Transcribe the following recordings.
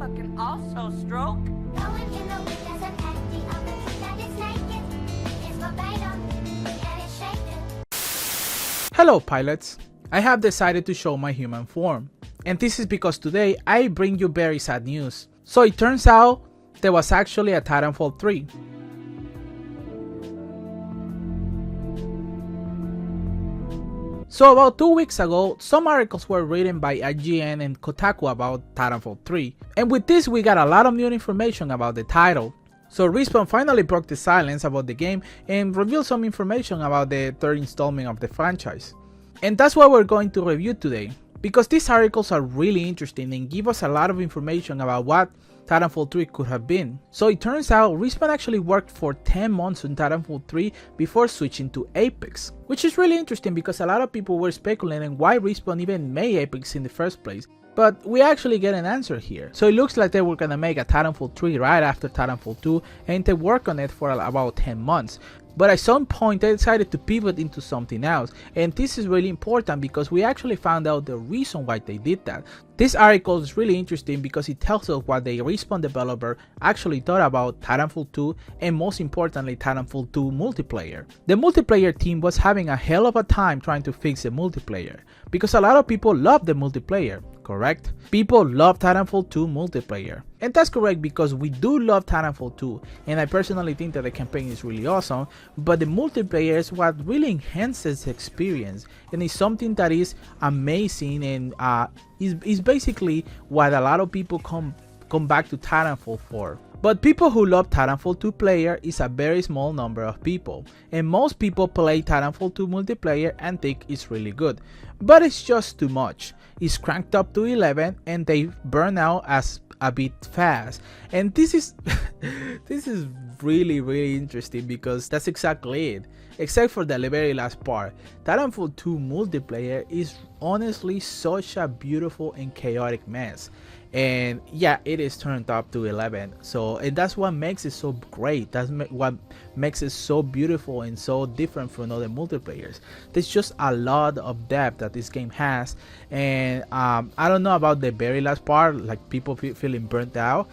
but can also stroke. Going in the wind as an empty of the truth that is naked. It's verbatim, and it's shaken. Hello pilots, I have decided to show my human form, and this is because today I bring you very sad news. So it turns out there was actually a Titanfall 3. So about 2 weeks ago, some articles were written by IGN and Kotaku about Titanfall 3, and with this we got a lot of new information about the title. So Respawn finally broke the silence about the game and revealed some information about the third installment of the franchise. And that's what we're going to review today, because these articles are really interesting and give us a lot of information about what Titanfall 3 could have been. So it turns out Respawn actually worked for 10 months on Titanfall 3 before switching to Apex, which is really interesting because a lot of people were speculating why Respawn even made Apex in the first place. But we actually get an answer here. So it looks like they were gonna make a Titanfall 3 right after Titanfall 2 and they work on it for about 10 months. But at some point they decided to pivot into something else, and this is really important because we actually found out the reason why they did that. This article is really interesting because it tells us what the Respawn developer actually thought about Titanfall 2 and most importantly Titanfall 2 multiplayer. The multiplayer team was having a hell of a time trying to fix the multiplayer because a lot of people love the multiplayer, correct? People love Titanfall 2 multiplayer. And that's correct because we do love Titanfall 2 and I personally think that the campaign is really awesome, but the multiplayer is what really enhances the experience and is something that is amazing and is basically what a lot of people come back to Titanfall for. But people who love Titanfall 2 player is a very small number of people, and most people play Titanfall 2 multiplayer and think it's really good, but it's just too much. It's cranked up to 11 and they burn out as a bit fast, and this is this is really interesting because that's exactly it, except for the very last part. Titanfall 2 multiplayer is honestly such a beautiful and chaotic mess, and yeah, it is turned up to 11, so and that's what makes it so great. That's what makes it so beautiful and so different from other multiplayers. There's just a lot of depth that this game has, and I don't know about the very last part, like people feeling burnt out,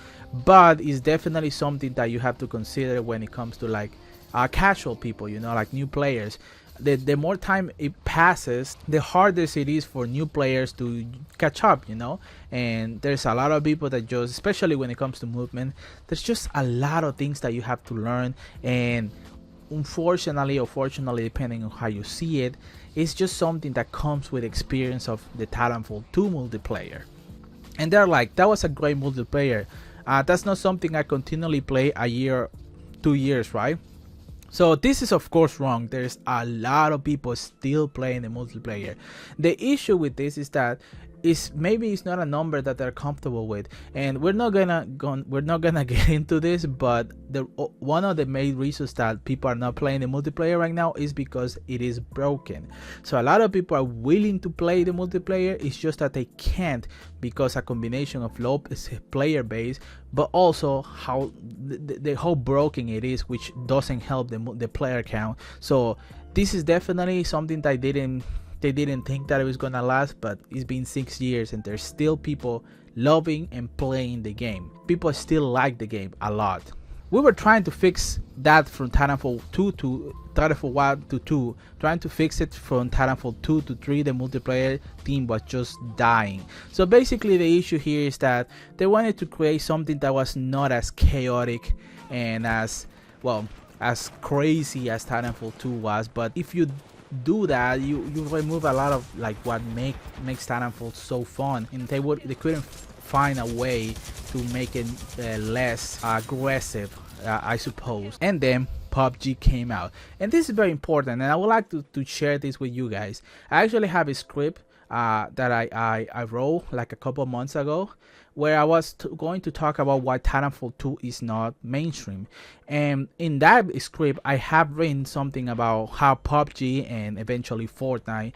but it's definitely something that you have to consider when it comes to like casual people, you know, like new players. The more time it passes, the harder it is for new players to catch up, you know. And there's a lot of people that just, especially when it comes to movement, there's just a lot of things that you have to learn, and unfortunately or fortunately, depending on how you see it, it's just something that comes with experience of the Titanfall 2 multiplayer. And they're like, that was a great multiplayer. That's not something I continually play a year, 2 years, right? So this is of course wrong. There's a lot of people still playing the multiplayer. The issue with this is that maybe it's not a number that they're comfortable with, and we're not gonna get into this, but one of the main reasons that people are not playing the multiplayer right now is because it is broken. So a lot of people are willing to play the multiplayer, it's just that they can't because a combination of low player base, but also how how broken it is, which doesn't help the player count. So this is definitely something that they didn't think that it was gonna last, but it's been 6 years and there's still people loving and playing the game. People still like the game a lot. We were trying to fix that from Titanfall 2 to Titanfall 1 to 2, trying to fix it from Titanfall 2 to 3. The multiplayer team was just dying. So basically the issue here is that they wanted to create something that was not as chaotic and as crazy as Titanfall 2 was, but if you do that, you remove a lot of like what makes Titanfall so fun, and they couldn't find a way to make it less aggressive, I suppose. And then PUBG came out, and this is very important, and I would like to share this with you guys. I actually have a script that I wrote like a couple months ago, where I was going to talk about why Titanfall 2 is not mainstream. And in that script, I have written something about how PUBG and eventually Fortnite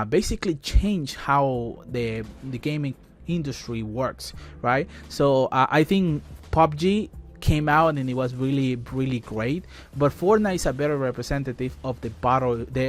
basically change how the gaming industry works, right? So I think PUBG came out and it was really great, but Fortnite is a better representative of the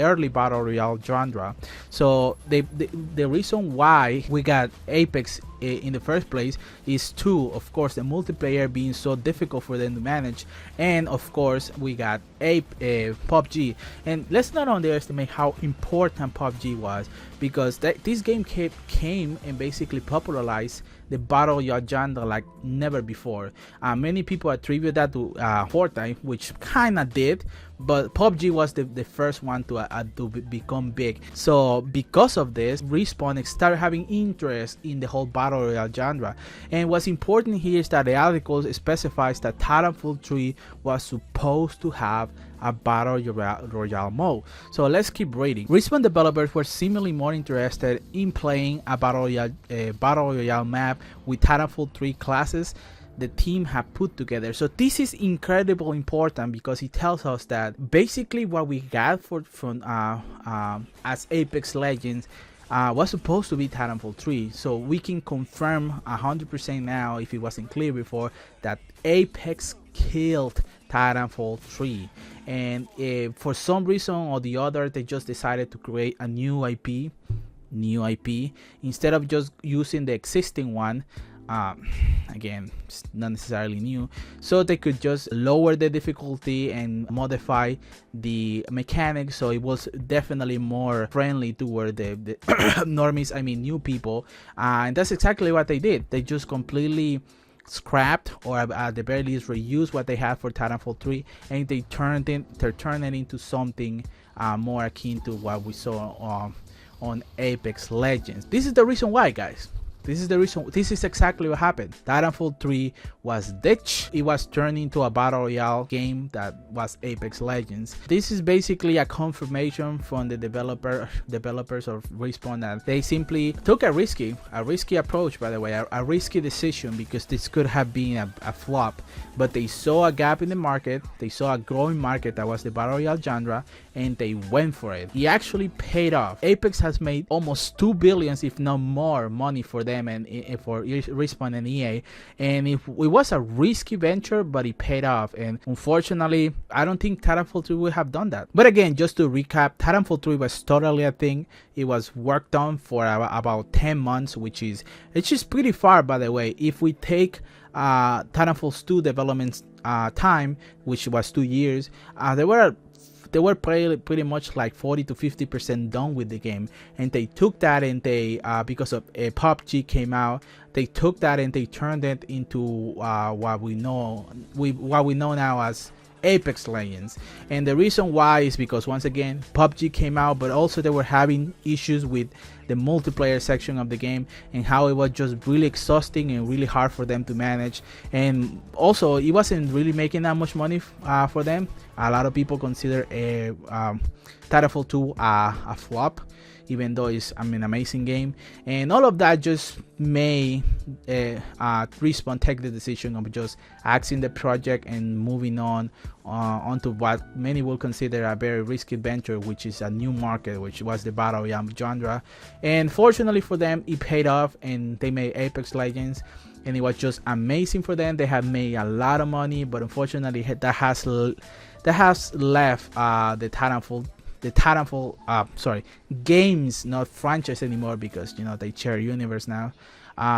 early battle royale genre. So the reason why we got Apex in the first place is two, of course, the multiplayer being so difficult for them to manage, and of course we got PUBG. And let's not underestimate how important PUBG was, because this game came and basically popularized the battle royale genre like never before. Many people attribute that to Fortnite, which kinda did, but PUBG was the first one to become big. So because of this, Respawn started having interest in the whole battle royale genre. And what's important here is that the article specifies that Titanfall 3 was supposed to have a battle royale mode. So let's keep reading. Respawn developers were seemingly more interested in playing a battle royale map with Titanfall 3 classes the team have put together. So this is incredibly important, because it tells us that basically what we got from as Apex Legends was supposed to be Titanfall 3. So we can confirm 100% now, if it wasn't clear before, that Apex killed Titanfall 3, and for some reason or the other, they just decided to create a new IP instead of just using the existing one. Again, it's not necessarily new, so they could just lower the difficulty and modify the mechanics, so it was definitely more friendly toward the normies, I mean new people, and that's exactly what they did. They just completely scrapped, or at the very least reused, what they had for Titanfall 3, and they turned it into something more akin to what we saw on Apex Legends. This is the reason why, guys. This is exactly what happened. Titanfall 3 was ditched. It was turned into a battle royale game that was Apex Legends. This is basically a confirmation from the developers of Respawn that they simply took a risky approach, by the way, a risky decision, because this could have been a flop. But they saw a gap in the market, they saw a growing market that was the battle royale genre, and they went for it. It actually paid off. Apex has made almost 2 billion, if not more, money for them and for Respawn and EA, and it was a risky venture, but it paid off. And unfortunately, I don't think Titanfall 3 would have done that. But again, just to recap, Titanfall 3 was totally a thing. It was worked on for about 10 months, which is pretty far, by the way. If we take Titanfall's 2 development time, which was 2 years, they were pretty much like 40 to 50% done with the game, and they took that and they because of PUBG came out, they took that and they turned it into what we know now as Apex Legends. And the reason why is because, once again, PUBG came out, but also they were having issues with the multiplayer section of the game and how it was just really exhausting and really hard for them to manage. And also, it wasn't really making that much money for them. A lot of people consider Titanfall 2 a flop, even though it's an amazing game. And all of that just made Respawn take the decision of just axing the project and moving onto what many will consider a very risky venture, which is a new market, which was the battle royale genre. And fortunately for them, it paid off, and they made Apex Legends, and it was just amazing for them. They have made a lot of money, but unfortunately that has left the Titanfall games, not franchise anymore, because they share universe now.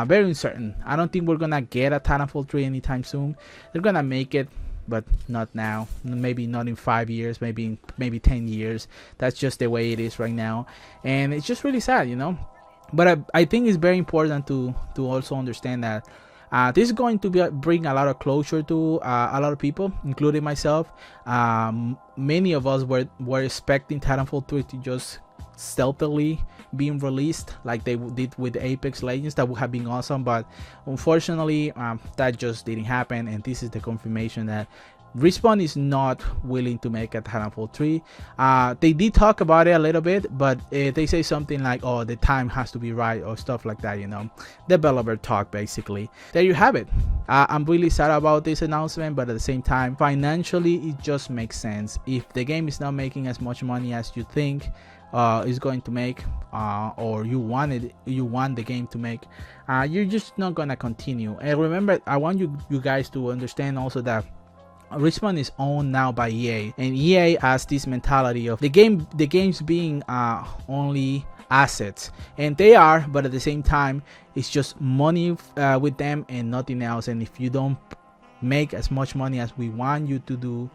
Very uncertain. I don't think we're gonna get a Titanfall 3 anytime soon. They're gonna make it, but not now. Maybe not in 5 years, maybe 10 years. That's just the way it is right now, and it's just really sad, But I think it's very important to also understand that this is going to bring a lot of closure to a lot of people, including myself. Many of us were expecting Titanfall 3 to just stealthily being released like they did with Apex Legends. That would have been awesome, but unfortunately that just didn't happen, and this is the confirmation that Respawn is not willing to make a Titanfall 3. They did talk about it a little bit, but they say something like, oh, the time has to be right, or stuff like that, developer talk, basically. There you have it. I'm really sad about this announcement, but at the same time, financially, it just makes sense. If the game is not making as much money as you think, is going to make, or you want the game to make, you're just not gonna continue. And remember, I want you guys to understand also that Respawn is owned now by EA, and EA has this mentality of the games being only assets, and they are, but at the same time it's just money with them and nothing else. And if you don't make as much money as we want you to do,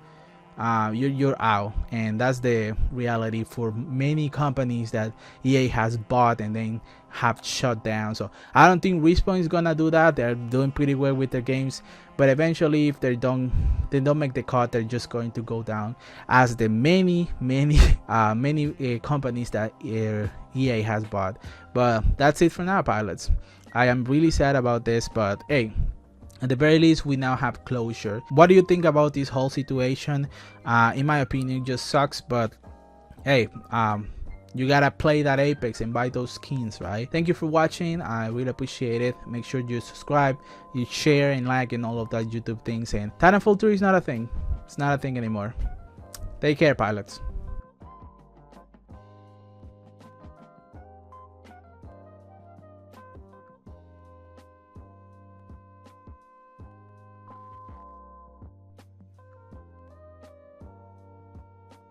you're out. And that's the reality for many companies that EA has bought and then have shut down. So I don't think Respawn is gonna do that. They're doing pretty well with their games, but eventually if they don't make the cut, they're just going to go down, as the many companies that EA has bought. But that's it for now, pilots. I am really sad about this, but hey, at the very least we now have closure. What do you think about this whole situation? In my opinion, it just sucks, but hey, you gotta play that Apex and buy those skins, right? Thank you for watching. I really appreciate it. Make sure you subscribe, you share and like and all of that YouTube things. And Titanfall 3 is not a thing. It's not a thing anymore. Take care, pilots.